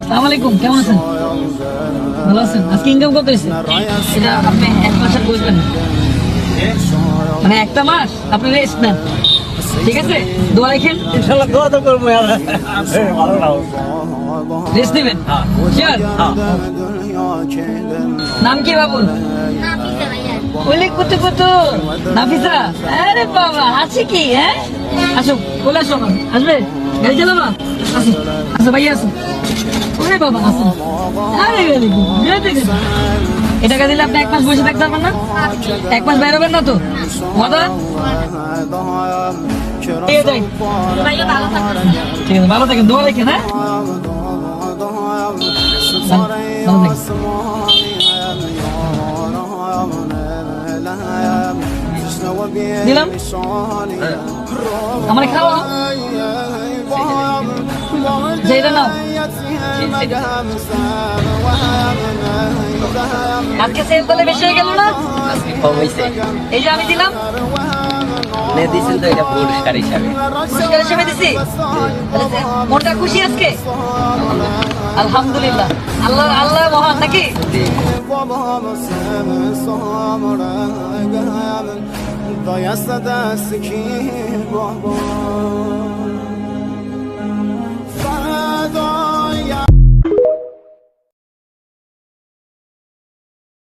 আসসালামু আলাইকুম, কেমন আছেন? ভালো আছেন? আজকে ইনকাম কত হয়েছে? এটা আপনি এক মাসের বুঝবেন, মানে একটা মাস আপনি রেস্ট নেন, ঠিক আছে? দোয়া রাখেন, ইনশাআল্লাহ দোয়া তো করবো আর ভালো না হোক। রেস্ট নেবেন। শিওর? নাম কি বাবুর? ওলে কত কত নাফিসা। আরে বাবা, আছে কি? হ্যাঁ, আসো, বলে আসো। আমার আসবে, গাড়ি চালাবা? আসো আসো ভাইয়া, আসো। ওরে বাবা, আসো। আরে গেলে কি যেতে গেছে। এ টাকা দিলে আপনি এক মাস বসে থাকতে পারবেন না? এক মাস বেরোবেন না তো? কথা ঠিক আছে, ঠিক আছে, ভালো থাকেন, দোয়া রেখেন। হ্যাঁ, ভালো থাকেন। দিলাম, আমার খাওয়া যেটা নাও। আজকে সেল তাহলে বেশি হয়ে গেল না? এই যে আমি দিলাম, দিয়েছেন তো এটা পুরস্কার হিসাবে। পুরস্কার হিসেবে দিছি। মনটা খুশি আজকে? আলহামদুলিল্লাহ। আল্লাহ আল্লাহ মহান নাকি? Doyasa da sikiyim